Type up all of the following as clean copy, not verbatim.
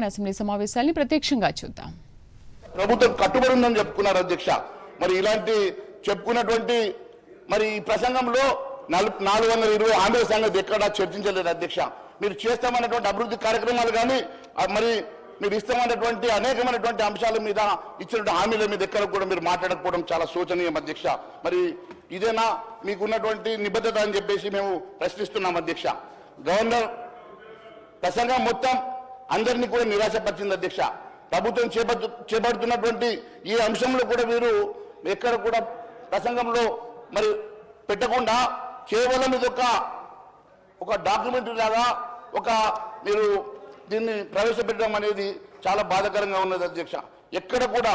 Assembly సమావేశాన్ని ప్రత్యక్షంగా చూద్దాం. ప్రభుత్వం కట్టుబడి ఉందని చెప్పుకున్నారు అధ్యక్ష. మరి ఇలాంటి చెప్పుకున్నటువంటి మరి ఈ ప్రసంగంలో 420 హామీల సంగతి ఎక్కడా చర్చించలేదు అధ్యక్ష. మీరు చేస్తామన్నటువంటి అభివృద్ధి కార్యక్రమాలు కానీ మరి మీరు ఇస్తామన్నటువంటి అనేకమైనటువంటి అంశాల మీద ఇచ్చినటువంటి హామీల మీద ఎక్కడ కూడా మీరు మాట్లాడకపోవడం చాలా శోచనీయం అధ్యక్ష. మరి ఇదేనా మీకున్నటువంటి నిబద్ధత అని చెప్పేసి మేము ప్రశ్నిస్తున్నాం అధ్యక్ష. గవర్నర్ ప్రసంగం మొత్తం అందరినీ కూడా నిరాశపరిచింది అధ్యక్ష. ప్రభుత్వం చేపడుతున్నటువంటి ఈ అంశంలో కూడా వీరు ఎక్కడ కూడా ప్రసంగంలో మరి పెట్టకుండా కేవలం ఇది ఒక డాక్యుమెంటరీ లాగా మీరు దీన్ని ప్రవేశపెట్టడం అనేది చాలా బాధాకరంగా ఉన్నది అధ్యక్ష. ఎక్కడ కూడా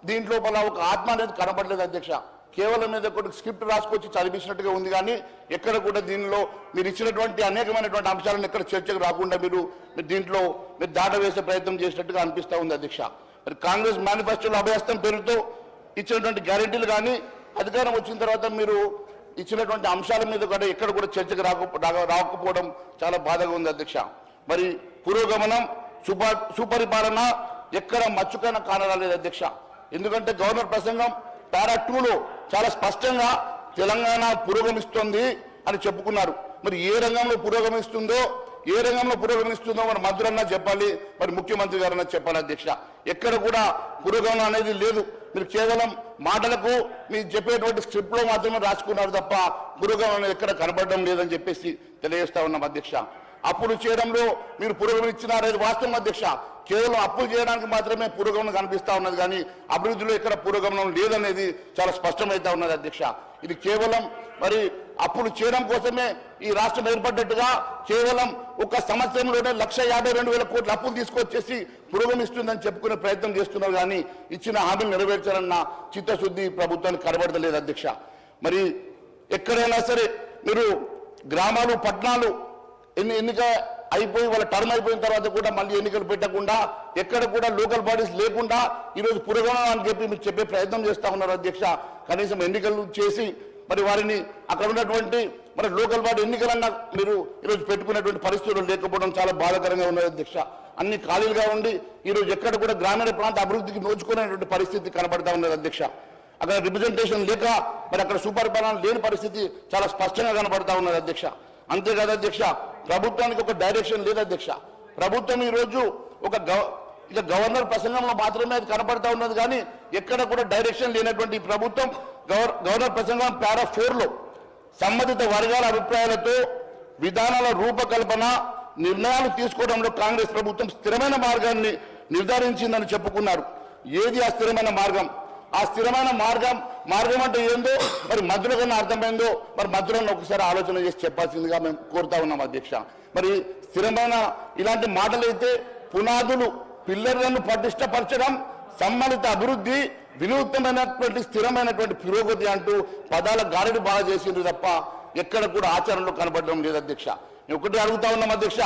దీంట్లోపల ఒక ఆత్మ అనేది కనపడలేదు అధ్యక్ష. కేవలం మీద ఒక స్క్రిప్ట్ రాసుకొచ్చి చదివించినట్టుగా ఉంది కానీ ఎక్కడ కూడా దీనిలో మీరు ఇచ్చినటువంటి అనేకమైనటువంటి అంశాలను ఎక్కడ చర్చకు రాకుండా మీరు దీంట్లో మీరు దాటవేసే ప్రయత్నం చేసినట్టుగా అనిపిస్తూ ఉంది అధ్యక్ష. మరి కాంగ్రెస్ మేనిఫెస్టోలో అభయహస్తం పేరుతో ఇచ్చినటువంటి గ్యారెంటీలు కానీ అధికారం వచ్చిన తర్వాత మీరు ఇచ్చినటువంటి అంశాల మీద కూడా ఎక్కడ కూడా చర్చకు రాకపోవడం చాలా బాధగా ఉంది అధ్యక్ష. మరి పురోగమనం సుపరిపాలన ఎక్కడ మచ్చుకైనా కానరాలేదు అధ్యక్ష. ఎందుకంటే గవర్నర్ ప్రసంగం పారా 2లో చాలా స్పష్టంగా తెలంగాణ పురోగమిస్తుంది అని చెప్పుకున్నారు. మరి ఏ రంగంలో పురోగమిస్తుందో మరి మంత్రులన్నా చెప్పాలి, మరి ముఖ్యమంత్రి గారన్నా చెప్పాలి అధ్యక్ష. ఎక్కడ కూడా పురోగమనం అనేది లేదు. మీరు కేవలం మాటలకు మీరు చెప్పేటువంటి స్క్రిప్ట్లో మాత్రమే రాసుకున్నారు తప్ప పురోగమనం ఎక్కడ కనబడడం లేదని చెప్పేసి తెలియజేస్తా ఉన్నాం అధ్యక్ష. అప్పులు చేయడంలో మీరు పురోగమనం ఇచ్చినారనేది వాస్తవం అధ్యక్ష. కేవలం అప్పులు చేయడానికి మాత్రమే పురోగమనం కనిపిస్తా ఉన్నది కానీ అభివృద్ధిలో ఎక్కడ పురోగమనం లేదనేది చాలా స్పష్టమైతా ఉన్నది అధ్యక్ష. ఇది కేవలం మరి అప్పులు చేయడం కోసమే ఈ రాష్ట్రం ఏర్పడ్డట్టుగా కేవలం ఒక సంవత్సరంలోనే 1,52,000 కోట్ల అప్పులు తీసుకొచ్చేసి పురోగమిస్తుందని చెప్పుకునే ప్రయత్నం చేస్తున్నారు కానీ ఇచ్చిన హామీలు నెరవేర్చాలన్న చిత్తశుద్ధి ప్రభుత్వానికి కనబడతలేదు అధ్యక్ష. మరి ఎక్కడైనా సరే మీరు గ్రామాలు పట్టణాలు ఎన్నిక అయిపోయి వాళ్ళ టర్మ్ అయిపోయిన తర్వాత కూడా మళ్ళీ ఎన్నికలు పెట్టకుండా ఎక్కడ కూడా లోకల్ బాడీస్ లేకుండా ఈరోజు పురోగమనం అని చెప్పి మీరు చెప్పే ప్రయత్నం చేస్తా ఉన్నారు అధ్యక్ష. కనీసం ఎన్నికలు చేసి మరి వారిని అక్కడ ఉన్నటువంటి మరి లోకల్ బాడీ ఎన్నికలన్నా మీరు ఈరోజు పెట్టుకునేటువంటి పరిస్థితులు లేకపోవడం చాలా బాధాకరంగా ఉన్నది అధ్యక్ష. అన్ని ఖాళీలుగా ఉండి ఈరోజు ఎక్కడ కూడా గ్రామీణ ప్రాంత అభివృద్ధికి నోచుకునేటువంటి పరిస్థితి కనబడతా ఉన్నది అధ్యక్ష. అక్కడ రిప్రజెంటేషన్ లేక మరి అక్కడ సుపరిపాలన లేని పరిస్థితి చాలా స్పష్టంగా కనబడతా ఉన్నది అధ్యక్ష. అంతేకాదు అధ్యక్ష, ప్రభుత్వానికి ఒక డైరెక్షన్ లేదు అధ్యక్ష. ప్రభుత్వం ఈరోజు ఇక గవర్నర్ ప్రసంగంలో మాత్రమే అది కనపడతా ఉన్నది కానీ ఎక్కడ కూడా డైరెక్షన్ లేనటువంటి ప్రభుత్వం గవర్నర్ ప్రసంగం పారా 4లో సంబంధిత వర్గాల అభిప్రాయాలతో విధానాల రూపకల్పన నిర్ణయాలు తీసుకోవడంలో కాంగ్రెస్ ప్రభుత్వం స్థిరమైన మార్గాన్ని నిర్ధారించిందని చెప్పుకున్నారు. ఏది ఆ స్థిరమైన మార్గం? ఆ స్థిరమైన మార్గం అంటే ఏందో మరి మంత్రుల కన్నా అర్థమైందో మరి మంత్రులను ఒకసారి ఆలోచన చేసి చెప్పాల్సిందిగా మేము కోరుతా ఉన్నాం అధ్యక్ష. మరి స్థిరమైన ఇలాంటి మాటలైతే పునాదులు పిల్లర్లను పటిష్టపరచడం, సమ్మిళిత అభివృద్ధి, వినూత్నమైనటువంటి స్థిరమైనటువంటి పురోగతి అంటూ పదాల గారడి బాగా చేసింది తప్ప ఎక్కడ కూడా ఆచరణలో కనబడడం లేదు అధ్యక్ష. నేను ఒకటి అడుగుతా ఉన్నాం అధ్యక్ష,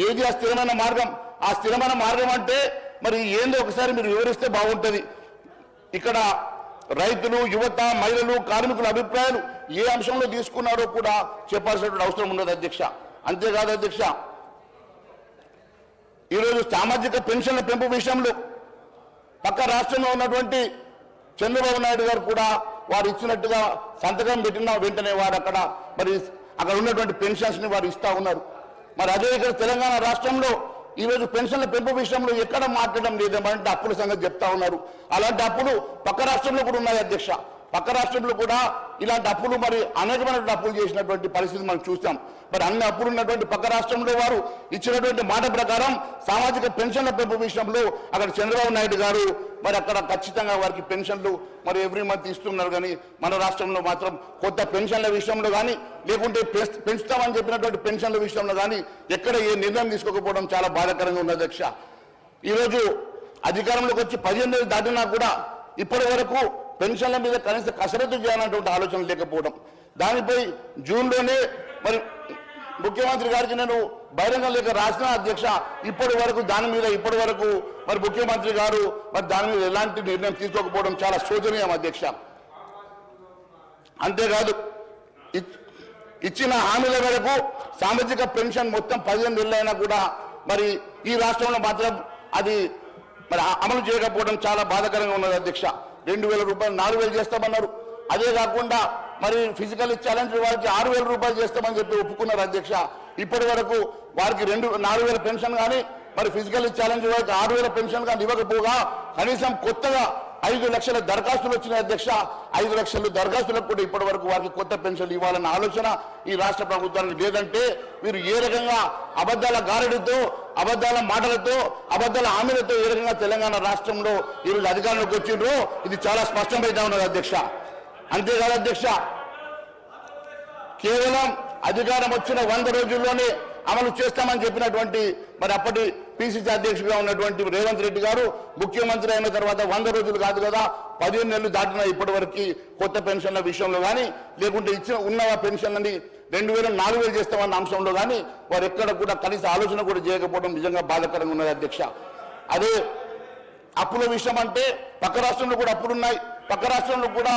ఏది ఆ స్థిరమైన మార్గం? ఆ స్థిరమైన మార్గం అంటే మరి ఏందో ఒకసారి మీరు వివరిస్తే బాగుంటుంది. ఇక్కడ రైతులు, యువత, మహిళలు, కార్మికుల అభిప్రాయాలు ఏ అంశంలో తీసుకున్నారో కూడా చెప్పాల్సినటువంటి అవసరం ఉన్నది అధ్యక్ష. అంతేకాదు అధ్యక్ష, ఈరోజు సామాజిక పెన్షన్ల పెంపు విషయంలో పక్క రాష్ట్రంలో ఉన్నటువంటి చంద్రబాబు నాయుడు గారు కూడా వారు ఇచ్చినట్టుగా సంతకం పెట్టిన వెంటనే వారు అక్కడ ఉన్నటువంటి పెన్షన్స్ ని వారు ఇస్తా ఉన్నారు. మరి అదే ఇక్కడ తెలంగాణ రాష్ట్రంలో ఈరోజు పెన్షన్ల పెంపు విషయంలో ఎక్కడ మాట్లాడడం లేదేమంటే అప్పుల సంగతి చెప్తా ఉన్నారు. అలాంటి అప్పులు పక్క రాష్ట్రంలో కూడా ఉన్నాయి అధ్యక్ష. పక్క రాష్ట్రంలో కూడా ఇలాంటి అప్పులు మరి అనేకమైనటువంటి అప్పులు చేసినటువంటి పరిస్థితి మనం చూస్తాం. మరి అన్ని అప్పులు ఉన్నటువంటి పక్క రాష్ట్రంలో వారు ఇచ్చినటువంటి మాట ప్రకారం సామాజిక పెన్షన్ల పెంపు విషయంలో అక్కడ చంద్రబాబు నాయుడు గారు మరి అక్కడ ఖచ్చితంగా వారికి పెన్షన్లు మరి ఎవ్రీ మంత్ ఇస్తున్నారు. కానీ మన రాష్ట్రంలో మాత్రం కొత్త పెన్షన్ల విషయంలో కానీ లేకుంటే పెంచుతామని చెప్పినటువంటి పెన్షన్ల విషయంలో కానీ ఎక్కడ ఏ నిర్ణయం తీసుకోకపోవడం చాలా బాధాకరంగా ఉంది అధ్యక్ష. ఈరోజు అధికారంలోకి వచ్చి 15 నెలలు దాటినా కూడా ఇప్పటి వరకు పెన్షన్ల మీద కనీస కసరత్తు చేయాలన్నటువంటి ఆలోచన లేకపోవడం, దానిపై జూన్లోనే మరి ముఖ్యమంత్రి గారికి నేను బహిరంగ లేఖ రాసిన అధ్యక్ష. ఇప్పటి వరకు మరి ముఖ్యమంత్రి గారు మరి దాని మీద ఎలాంటి నిర్ణయం తీసుకోకపోవడం చాలా శోచనీయం అధ్యక్ష. అంతేకాదు ఇచ్చిన హామీల మేరకు సామాజిక పెన్షన్ మొత్తం 15 నెలలైనా కూడా మరి ఈ రాష్ట్రంలో మాత్రం అది మరి అమలు చేయకపోవడం చాలా బాధాకరంగా ఉన్నది అధ్యక్ష. 2,000 రూపాయలు 4,000 చేస్తామన్నారు. అదే కాకుండా మరి ఫిజికల్ ఛాలెంజ్ వారికి 6,000 రూపాయలు చేస్తామని చెప్పి ఒప్పుకున్నారు అధ్యక్ష. ఇప్పటి వరకు వారికి 4,000 పెన్షన్ కానీ మరి ఫిజికల్ ఛాలెంజ్ వారికి 6,000 పెన్షన్ కానీ ఇవ్వకపోగా కనీసం కొత్తగా 5 లక్షల దరఖాస్తులు వచ్చినాయి అధ్యక్ష. 5 లక్షల దరఖాస్తులకు కూడా ఇప్పటి వరకు వారికి కొత్త పెన్షన్లు ఇవ్వాలన్న ఆలోచన ఈ రాష్ట్ర ప్రభుత్వానికి లేదంటే వీరు ఏ రకంగా అబద్ధాల గారడితో, అబద్ధాల మాటలతో, అబద్ధాల హామీలతో ఏ రకంగా తెలంగాణ రాష్ట్రంలో ఈరోజు అధికారంలోకి వచ్చిండ్రో ఇది చాలా స్పష్టమైతే ఉన్నది అధ్యక్ష. అంతేకాదు అధ్యక్ష, కేవలం అధికారం వచ్చిన 100 రోజుల్లోనే అమలు చేస్తామని చెప్పినటువంటి మరి అప్పటి పిసిసి అధ్యక్షుడిగా ఉన్నటువంటి రేవంత్ రెడ్డి గారు ముఖ్యమంత్రి అయిన తర్వాత 100 రోజులు కాదు కదా 15 నెలలు దాటిన ఇప్పటి వరకు కొత్త పెన్షన్ల విషయంలో కానీ లేకుంటే ఇచ్చిన ఉన్న పెన్షన్లని 2,000 4,000 చేస్తామన్న అంశంలో కానీ వారు ఎక్కడ కూడా కనీస ఆలోచన కూడా చేయకపోవడం నిజంగా బాధాకరంగా ఉన్నది అధ్యక్ష. అదే అప్పుల విషయం అంటే పక్క రాష్ట్రంలో కూడా అప్పులున్నాయి. పక్క రాష్ట్రంలో కూడా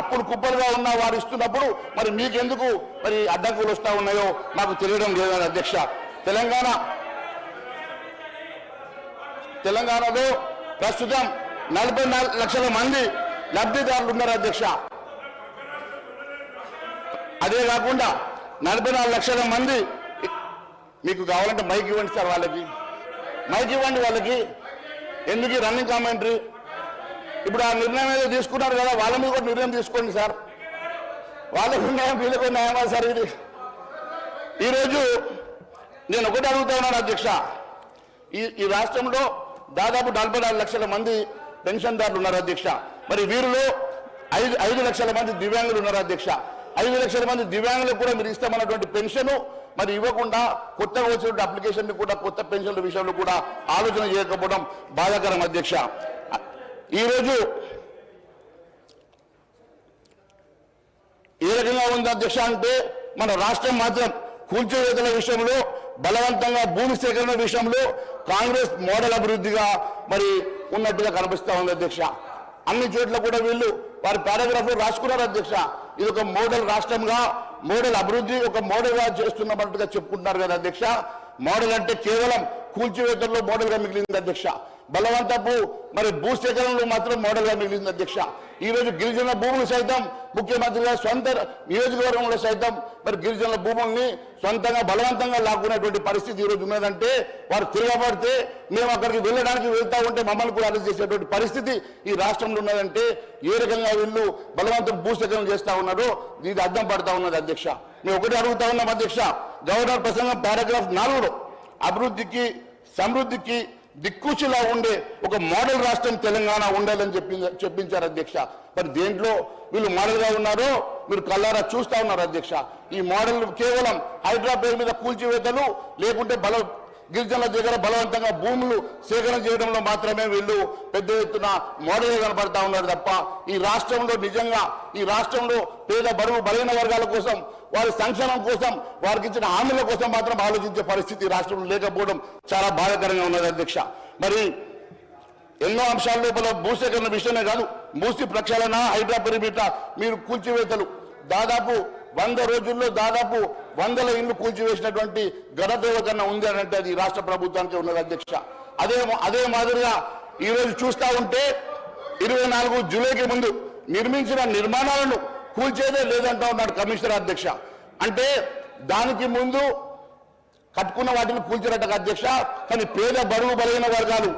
అప్పులు కుప్పలుగా ఉన్న వారు ఇస్తున్నప్పుడు మరి మీకెందుకు మరి అడ్డంకులు వస్తూ ఉన్నాయో మాకు తెలియడం లేదని అధ్యక్ష. తెలంగాణలో ప్రస్తుతం 44 లక్షల మంది లబ్ధిదారులు ఉన్నారు అధ్యక్ష. అదే కాకుండా 44 లక్షల మంది, మీకు కావాలంటే మైక్ ఇవ్వండి సార్, వాళ్ళకి మైక్ ఇవ్వండి, వాళ్ళకి ఎందుకు రన్నింగ్ కామెంటరీ. ఇప్పుడు ఆ నిర్ణయం ఏదో తీసుకున్నారు కదా, వాళ్ళ మీద కూడా నిర్ణయం తీసుకోండి సార్. వాళ్ళకు న్యాయం, వీళ్ళకు న్యాయమా సార్ ఇది? ఈరోజు నేను ఒకటి అడుగుతా ఉన్నాను అధ్యక్ష, ఈ రాష్ట్రంలో దాదాపు 44 లక్షల మంది పెన్షన్దారులు ఉన్నారు అధ్యక్ష. మరి వీరిలో 5 లక్షల మంది దివ్యాంగులు ఉన్నారు అధ్యక్ష. 5 లక్షల మంది దివ్యాంగులకు కూడా మీరు ఇస్తామన్నటువంటి పెన్షన్ మరి ఇవ్వకుండా కొత్తగా వచ్చినటువంటి అప్లికేషన్ కూడా కొత్త పెన్షన్ల విషయంలో కూడా ఆలోచన చేయకపోవడం బాధాకరం అధ్యక్ష. ఈరోజు ఏ రకంగా ఉంది అధ్యక్ష అంటే మన రాష్ట్రం మాత్రం కూల్చివేతల విషయంలో, బలవంతంగా భూమి సేకరణ విషయంలో కాంగ్రెస్ మోడల్ అభివృద్ధిగా మరి ఉన్నట్టుగా కనిపిస్తా ఉంది అధ్యక్ష. అన్ని చోట్ల కూడా వీళ్ళు వారి పారాగ్రాఫ్ లో రాసుకున్నారు అధ్యక్ష. ఇది ఒక మోడల్ రాష్ట్రంగా, మోడల్ అభివృద్ధి ఒక మోడల్ గా చేస్తున్నట్టుగా చెప్పుకుంటున్నారు కదా అధ్యక్ష. మోడల్ అంటే కేవలం కూల్చివేతల్లో మోడల్ గా మిగిలింది అధ్యక్ష. బలవంతపు మరి భూసేకరణలో మాత్రం మోడల్ గా మిగిలింది అధ్యక్ష. ఈ రోజు గిరిజన భూములు సైతం ముఖ్యమంత్రిగా సొంత నియోజకవర్గంలో సైతం మరి గిరిజనుల భూముల్ని సొంతంగా బలవంతంగా లాక్కునేటువంటి పరిస్థితి ఈ రోజు ఉన్నదంటే వారు తిరగబడితే మేము అక్కడికి వెళ్ళడానికి వెళ్తా ఉంటే మమ్మల్ని కూడా అరెస్ట్ చేసేటువంటి పరిస్థితి ఈ రాష్ట్రంలో ఉన్నదంటే ఏ రకంగా వీళ్ళు బలవంతం భూసేకరణ చేస్తా ఉన్నారో ఇది అర్థం పడతా ఉన్నది అధ్యక్ష. మేము ఒకటి అడుగుతా ఉన్నాం అధ్యక్ష, గవర్నర్ ప్రసంగం పారాగ్రాఫ్ 4లో అభివృద్ధికి సమృద్ధికి దిక్కుచిలా ఉండే ఒక మోడల్ రాష్ట్రం తెలంగాణ ఉండాలని చెప్పించారు అధ్యక్ష. మరి దేంట్లో వీళ్ళు మోడల్ గా ఉన్నారో మీరు కళ్ళారా చూస్తా ఉన్నారు అధ్యక్ష. ఈ మోడల్ కేవలం హైడ్రా పేరు మీద కూల్చివేతలు లేకుంటే గిరిజనుల దగ్గర బలవంతంగా భూములు సేకరణ చేయడంలో మాత్రమే వీళ్ళు పెద్ద ఎత్తున మోడల్ కనపడతా ఉన్నారు తప్ప ఈ రాష్ట్రంలో నిజంగా ఈ రాష్ట్రంలో పేద బడుగు బలైన వర్గాల కోసం, వారి సంక్షేమం కోసం, వారికి ఇచ్చిన హామీల కోసం మాత్రం ఆలోచించే పరిస్థితి రాష్ట్రంలో లేకపోవడం చాలా బాధాకరంగా ఉన్నది అధ్యక్ష. మరి ఎన్నో అంశాల లోపల భూసేకరణ విషయమే కాదు, మూసి ప్రక్షాళన, హైడ్రా పెరిమిట మీరు కూల్చివేతలు దాదాపు 100 రోజుల్లో దాదాపు 100ల ఇళ్లు కూల్చివేసినటువంటి ఘనత కన్నా ఉంది అని అంటే అది రాష్ట్ర ప్రభుత్వానికి ఉన్నది అధ్యక్ష. అదే మాదిరిగా ఈ రోజు చూస్తా ఉంటే 24 జూలైకి ముందు నిర్మించిన నిర్మాణాలను కూల్చేదే లేదంటా ఉన్నాడు కమిషనర్ అధ్యక్ష. అంటే దానికి ముందు కట్టుకున్న వాటిని కూల్చినట్టుగా అధ్యక్ష. కానీ పేద బడుగు బలైన వర్గాలు